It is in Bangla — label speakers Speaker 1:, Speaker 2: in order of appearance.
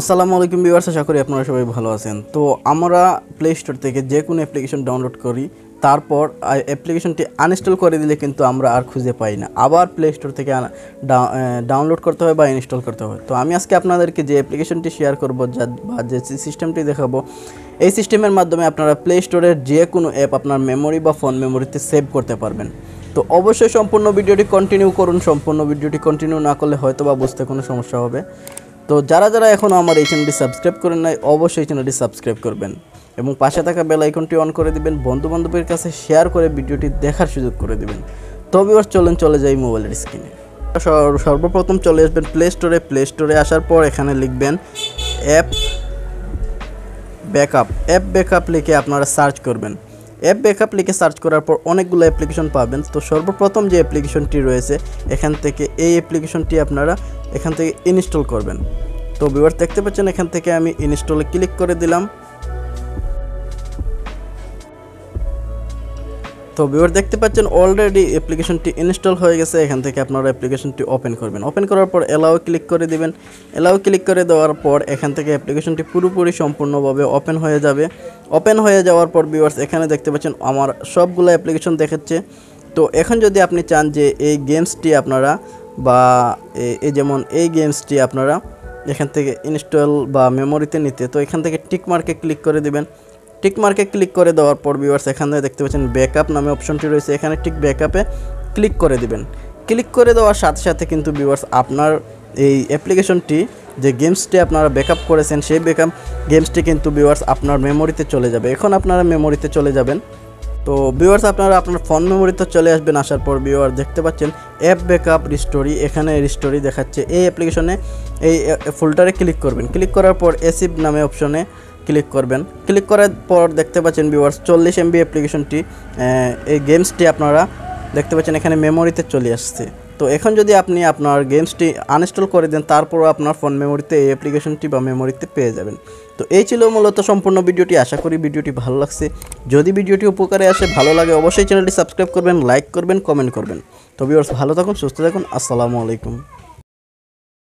Speaker 1: আসসালামু আলাইকুম ভিউয়ার্স, আশা করি আপনারা সবাই ভালো আছেন। তো আমরা প্লে স্টোর থেকে যে কোনো অ্যাপ্লিকেশন ডাউনলোড করি, তারপর অ্যাপ্লিকেশনটি আনইনস্টল করে দিলে কিন্তু আমরা আর খুঁজে পাই না, আবার প্লে স্টোর থেকে ডাউনলোড করতে হয় বা ইনস্টল করতে হয়। তো আমি আজকে আপনাদেরকে যে অ্যাপ্লিকেশনটি শেয়ার করব বা যে সিস্টেমটি দেখাবো, এই সিস্টেমের মাধ্যমে আপনারা প্লে স্টোরের যে কোনো অ্যাপ আপনার মেমোরি বা ফোন মেমোরিতে সেভ করতে পারবেন। তো অবশ্যই সম্পূর্ণ ভিডিওটি কন্টিনিউ করুন। সম্পূর্ণ ভিডিওটি কন্টিনিউ না করলে হয়তো বা বুঝতে কোনো সমস্যা হবে। তো যারা এখনও আমার এই চ্যানেলটি সাবস্ক্রাইব করেন নাই, অবশ্যই চ্যানেলটি সাবস্ক্রাইব করবেন এবং পাশে থাকা বেল আইকনটি অন করে দিবেন। বন্ধুবান্ধবের কাছে শেয়ার করে ভিডিওটি দেখার সুযোগ করে দিবেন। তো ভিউয়ার্স, চলে যাই মোবাইলের স্ক্রিনে। সর্বপ্রথম চলে আসবেন প্লে স্টোরে আসার পর এখানে লিখবেন অ্যাপ ব্যাকআপ লিখে আপনারা সার্চ করবেন। অ্যাপ ব্যাকআপ লিখে সার্চ করার পর অনেকগুলো অ্যাপ্লিকেশন পাবেন। তো সর্বপ্রথম যে অ্যাপ্লিকেশনটি রয়েছে এখান থেকে এই অ্যাপ্লিকেশনটি আপনারা এখান থেকে ইনস্টল করবেন। তো ভিউয়ার্স, দেখতে পাচ্ছেন এখান থেকে আমি ইনস্টলে ক্লিক করে দিলাম। তো ভিউয়ার্স, দেখতে পাচ্ছেন অলরেডি অ্যাপ্লিকেশনটি ইনস্টল হয়ে গেছে। এখান থেকে আপনারা অ্যাপ্লিকেশনটি ওপেন করবেন। ওপেন করার পর অ্যালাও ক্লিক করে দিবেন। অ্যালাও ক্লিক করে দেওয়ার পর এখান থেকে অ্যাপ্লিকেশনটি পুরোপুরি সম্পূর্ণভাবে ওপেন হয়ে যাবে। ওপেন হয়ে যাওয়ার পর ভিউয়ার্স, এখানে দেখতে পাচ্ছেন আমার সবগুলো অ্যাপ্লিকেশন দেখাচ্ছে। তো এখন যদি আপনি চান যে এই গেমসটি আপনারা বা যেমন এই গেমসটি আপনারা এখান থেকে ইনস্টল বা মেমোরিতে নিতে, তো এখান থেকে টিক মার্কে ক্লিক করে দিবেন। টিক মার্কে ক্লিক করে দেওয়ার পর ভিউয়ার্স, এখানে দেখতে পাচ্ছেন ব্যাকআপ নামে অপশনটি রয়েছে, এখানে টিক ব্যাকআপে ক্লিক করে দিবেন। ক্লিক করে দেওয়ার সাথে সাথে কিন্তু ভিউয়ার্স আপনার এই অ্যাপ্লিকেশনটি যে গেমসটি আপনারা ব্যাকআপ করেছেন সেই ব্যাকআপ গেমসটি কিন্তু ভিউয়ার্স আপনার মেমোরিতে চলে যাবে। এখন আপনারা মেমোরিতে চলে যাবেন। তো ভিউয়ার্স, আপনারা আপনার ফোন মেমোরিতে চলে আসবেন। আসার পর ভিউয়ার্স দেখতে পাচ্ছেন অ্যাপ ব্যাকআপ রিস্টোরি, এখানে রিস্টোরি দেখাচ্ছে। এই অ্যাপ্লিকেশনে এই ফোল্ডারে ক্লিক করবেন। ক্লিক করার পর এসিভ নামে অপশনে ক্লিক করবেন। ক্লিক করার পর দেখতে পাচ্ছেন ভিউয়ার্স 40 MB অ্যাপ্লিকেশনটি এই গেমসটি আপনারা দেখতে পাচ্ছেন এখানে মেমোরিতে চলে আসছে। তো এখন যদি আপনি আপনার গেমসটি আনইনস্টল করে দেন, তারপরও আপনার ফোন মেমোরিতে এই অ্যাপ্লিকেশনটি বা মেমোরিতে পেয়ে যাবেন। তো এই ছিল মূলত সম্পূর্ণ ভিডিওটি। আশা করি ভিডিওটি ভালো লাগছে। যদি ভিডিওটি উপকারে আসে, ভালো লাগে, অবশ্যই চ্যানেলটি সাবস্ক্রাইব করবেন, লাইক করবেন, কমেন্ট করবেন। তো ভিউয়ার্স, ভালো থাকুন, সুস্থ থাকুন। আসসালামু আলাইকুম।